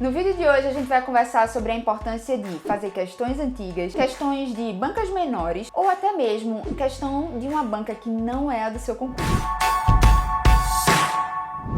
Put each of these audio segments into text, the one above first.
No vídeo de hoje a gente vai conversar sobre a importância de fazer questões antigas, questões de bancas menores ou até mesmo questão de uma banca que não é a do seu concurso.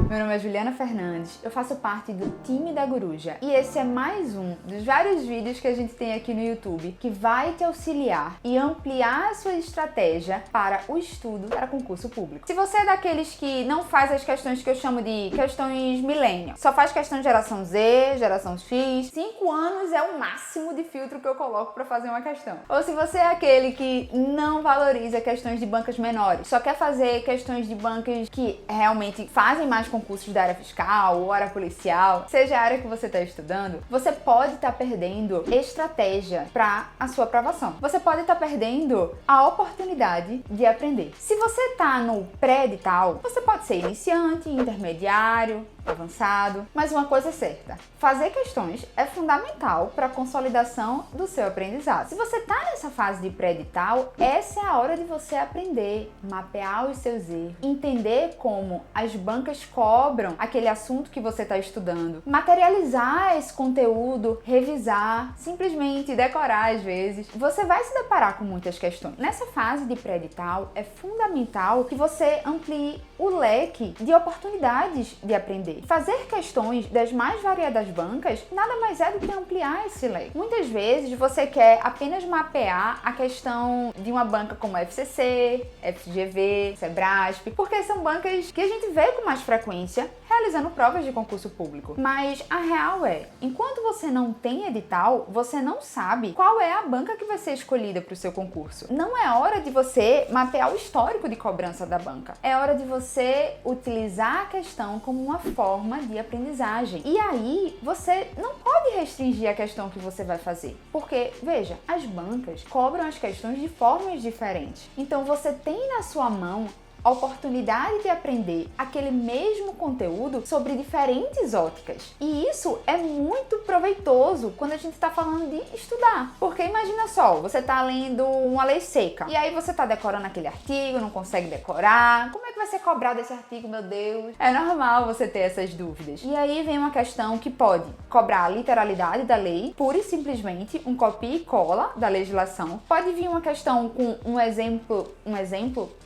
Meu nome é Juliana Fernandes, eu faço parte do time da Guruja e esse é mais um dos vários vídeos que a gente tem aqui no YouTube que vai te auxiliar e ampliar a sua estratégia para o estudo para concurso público. Se você é daqueles que não faz as questões que eu chamo de questões millennial, só faz questão de geração Z, geração X, 5 anos é o máximo de filtro que eu coloco para fazer uma questão. Ou se você é aquele que não valoriza questões de bancas menores, só quer fazer questões de bancas que realmente fazem mais concursos da área fiscal ou área policial, seja a área que você está estudando, você pode estar perdendo estratégia para a sua aprovação. Você pode estar perdendo a oportunidade de aprender. Se você está no pré-edital, você pode ser iniciante, intermediário, avançado, mas uma coisa é certa, fazer questões é fundamental para a consolidação do seu aprendizado. Se você está nessa fase de pré-edital, essa é a hora de você aprender, mapear os seus erros, entender como as bancas cobram aquele assunto que você está estudando, materializar esse conteúdo, revisar, simplesmente decorar às vezes. Você vai se deparar com muitas questões. Nessa fase de pré-edital, é fundamental que você amplie o leque de oportunidades de aprender. Fazer questões das mais variadas bancas nada mais é do que ampliar esse leque. Muitas vezes você quer apenas mapear a questão de uma banca como FCC, FGV, Sebrasp, porque são bancas que a gente vê com mais frequência realizando provas de concurso público. Mas a real é, enquanto você não tem edital, você não sabe qual é a banca que vai ser escolhida para o seu concurso. Não é hora de você mapear o histórico de cobrança da banca. É hora de você utilizar a questão como uma forma de aprendizagem. E aí, você não pode restringir a questão que você vai fazer. Porque, veja, as bancas cobram as questões de formas diferentes. Então, você tem na sua mão a oportunidade de aprender aquele mesmo conteúdo sobre diferentes óticas. E isso é muito proveitoso quando a gente está falando de estudar. Porque imagina só, você está lendo uma lei seca e aí você está decorando aquele artigo, não consegue decorar. Como é que vai ser cobrado esse artigo, meu Deus? É normal você ter essas dúvidas. E aí vem uma questão que pode cobrar a literalidade da lei, pura e simplesmente um copia e cola da legislação. Pode vir uma questão com um exemplo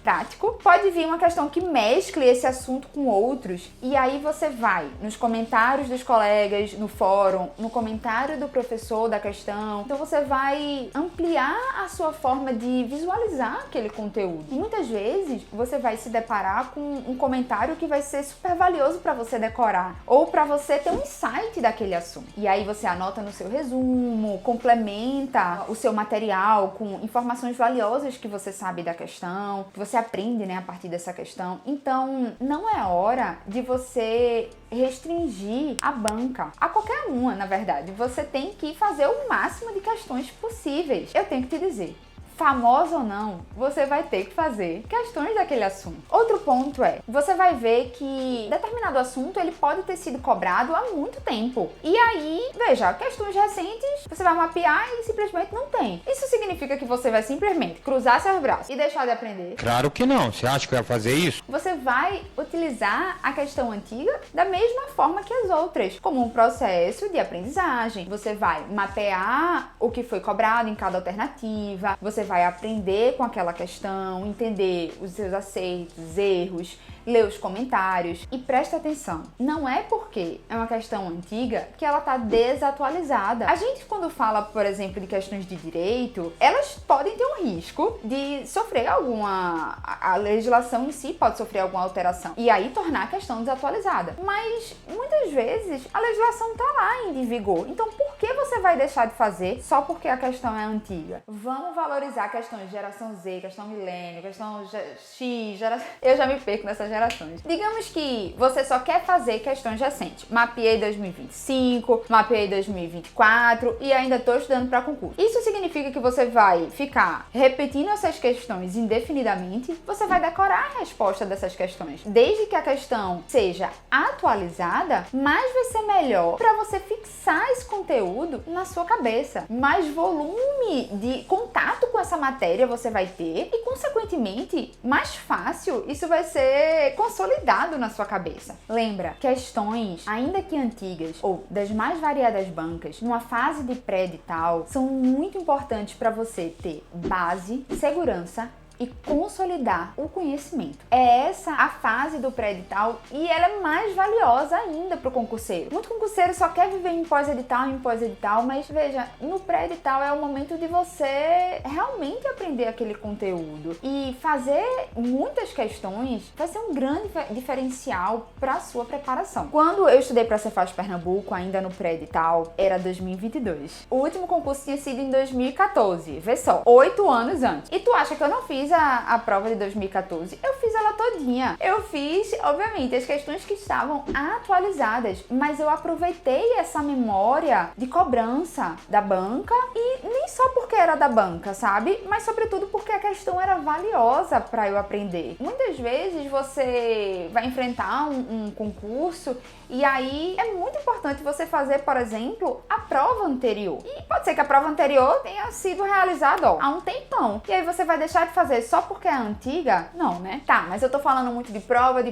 prático. Pode vir uma questão que mescle esse assunto com outros e aí você vai nos comentários dos colegas, no fórum, no comentário do professor da questão. Então você vai ampliar a sua forma de visualizar aquele conteúdo. E muitas vezes você vai se deparar com um comentário que vai ser super valioso para você decorar ou para você ter um insight daquele assunto. E aí você anota no seu resumo, complementa o seu material com informações valiosas que você sabe da questão, que você aprende, né, a partir dessa questão. Então, não é hora de você restringir a banca, a qualquer uma, na verdade. Você tem que fazer o máximo de questões possíveis. Eu tenho que te dizer, famosa ou não, você vai ter que fazer questões daquele assunto. Outro ponto é, você vai ver que determinado assunto ele pode ter sido cobrado há muito tempo. E aí, veja, questões recentes, você vai mapear e simplesmente não tem. Isso significa que você vai simplesmente cruzar seus braços e deixar de aprender? Claro que não. Você acha que vai fazer isso? Você vai utilizar a questão antiga da mesma forma que as outras, como um processo de aprendizagem. Você vai mapear o que foi cobrado em cada alternativa, você vai aprender com aquela questão, entender os seus acertos, erros, ler os comentários e presta atenção. Não é porque é uma questão antiga que ela está desatualizada. A gente quando fala, por exemplo, de questões de direito, elas podem ter um risco de sofrer a legislação em si pode sofrer alguma alteração e aí tornar a questão desatualizada. Mas muitas vezes a legislação está lá ainda em vigor. Então por que você vai deixar de fazer só porque a questão é antiga? Vamos valorizar questões de geração Z, questão milênio, questão X, eu já me perco nessas gerações. Digamos que você só quer fazer questões recentes. Mapeei 2025, mapeei 2024 e ainda estou estudando para concurso. Isso significa que você vai ficar repetindo essas questões indefinidamente, você vai decorar a resposta dessas questões. Desde que a questão seja atualizada, mais vai ser melhor para você fixar esse conteúdo conteúdo na sua cabeça, mais volume de contato com essa matéria você vai ter e, consequentemente, mais fácil isso vai ser consolidado na sua cabeça. Lembra, questões, ainda que antigas ou das mais variadas bancas, numa fase de pré-edital, são muito importantes para você ter base, segurança e consolidar o conhecimento. É essa a fase do pré-edital e ela é mais valiosa ainda para o concurseiro. Muito concurseiro só quer viver em pós-edital, mas veja, no pré-edital é o momento de você realmente aprender aquele conteúdo e fazer muitas questões vai ser um grande diferencial para a sua preparação. Quando eu estudei para a Cefaz Pernambuco, ainda no pré-edital, era 2022. O último concurso tinha sido em 2014, vê só, 8 anos antes. E tu acha que eu não fiz a prova de 2014, eu fiz ela todinha. Eu fiz, obviamente, as questões que estavam atualizadas, mas eu aproveitei essa memória de cobrança da banca e nem só porque era da banca, sabe? Mas sobretudo porque a questão era valiosa para eu aprender. Muitas vezes você vai enfrentar um concurso e aí é muito importante você fazer, por exemplo, a prova anterior. E pode ser que a prova anterior tenha sido realizada há um tempão. E aí você vai deixar de fazer só porque é antiga? Não, né? Tá, mas eu tô falando muito de prova.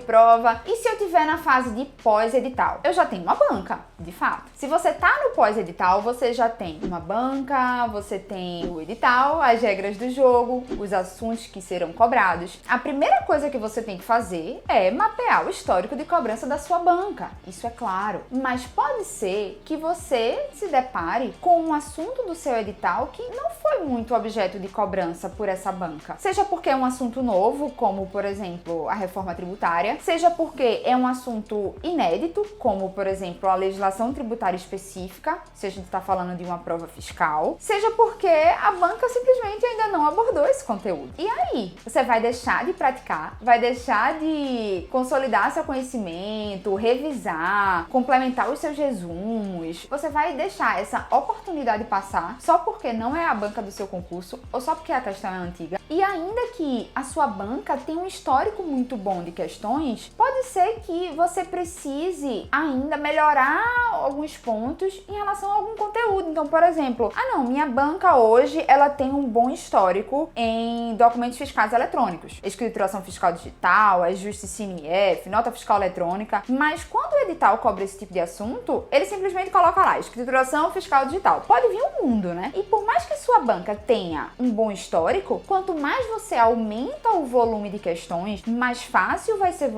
E se eu tiver na fase de pós-edital? Eu já tenho uma banca, de fato. Se você tá no pós-edital, você já tem uma banca, você tem o edital, as regras do jogo, os assuntos que serão cobrados. A primeira coisa que você tem que fazer é mapear o histórico de cobrança da sua banca. Isso é claro. Mas pode ser que você se depare com um assunto do seu edital que não foi muito objeto de cobrança por essa banca. Seja porque é um assunto novo, como, por exemplo, a reforma tributária, seja porque é um assunto inédito, como, por exemplo, a legislação tributária específica, se a gente está falando de uma prova fiscal, seja porque a banca simplesmente ainda não abordou esse conteúdo. E aí, você vai deixar de praticar, vai deixar de consolidar seu conhecimento, revisar, complementar os seus resumos, você vai deixar essa oportunidade passar só porque não é a banca do seu concurso ou só porque a questão é antiga. E ainda que a sua banca tenha um histórico muito bom de questões, pode ser que você precise ainda melhorar alguns pontos em relação a algum conteúdo. Então, por exemplo, minha banca hoje ela tem um bom histórico em documentos fiscais eletrônicos, escrituração fiscal digital, ajuste CNF, nota fiscal eletrônica, mas quando o edital cobra esse tipo de assunto, ele simplesmente coloca lá, escrituração fiscal digital. Pode vir um mundo, né? E por mais que sua banca tenha um bom histórico, quanto mais você aumenta o volume de questões, mais fácil vai ser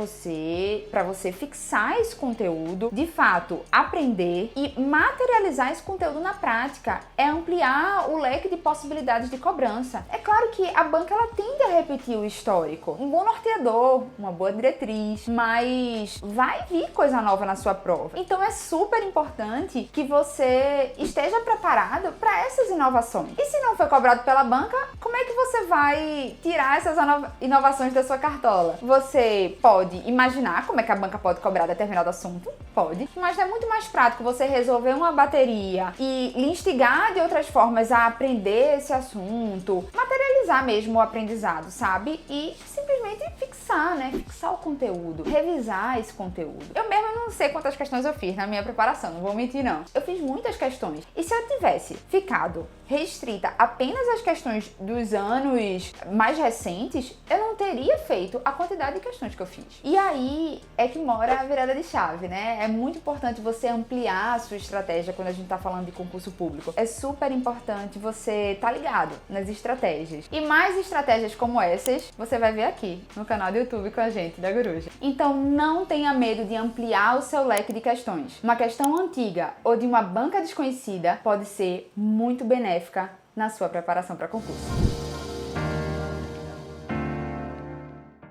para você fixar esse conteúdo, de fato, aprender e materializar esse conteúdo na prática. É ampliar o leque de possibilidades de cobrança. É claro que a banca ela tende a repetir o histórico. Um bom norteador, uma boa diretriz, mas vai vir coisa nova na sua prova. Então é super importante que você esteja preparado para essas inovações. E se não foi cobrado pela banca, como é que você vai tirar essas inovações da sua cartola? Você pode imaginar como é que a banca pode cobrar determinado assunto? Pode. Mas é muito mais prático você resolver uma bateria e lhe instigar de outras formas a aprender esse assunto, materializar mesmo o aprendizado, sabe? E simplesmente fixar, né? Fixar o conteúdo, revisar esse conteúdo. Eu mesmo não sei quantas questões eu fiz na minha preparação, não vou mentir não. Eu fiz muitas questões. E se eu tivesse ficado restrita apenas às questões dos anos mais recentes, eu não teria feito a quantidade de questões que eu fiz. E aí é que mora a virada de chave, né? É muito importante você ampliar a sua estratégia quando a gente tá falando de concurso público. É super importante você tá ligado nas estratégias. E mais estratégias como essas, você vai ver aqui no canal do YouTube com a gente, da Coruja. Então não tenha medo de ampliar o seu leque de questões. Uma questão antiga ou de uma banca desconhecida pode ser muito benéfica na sua preparação para concurso.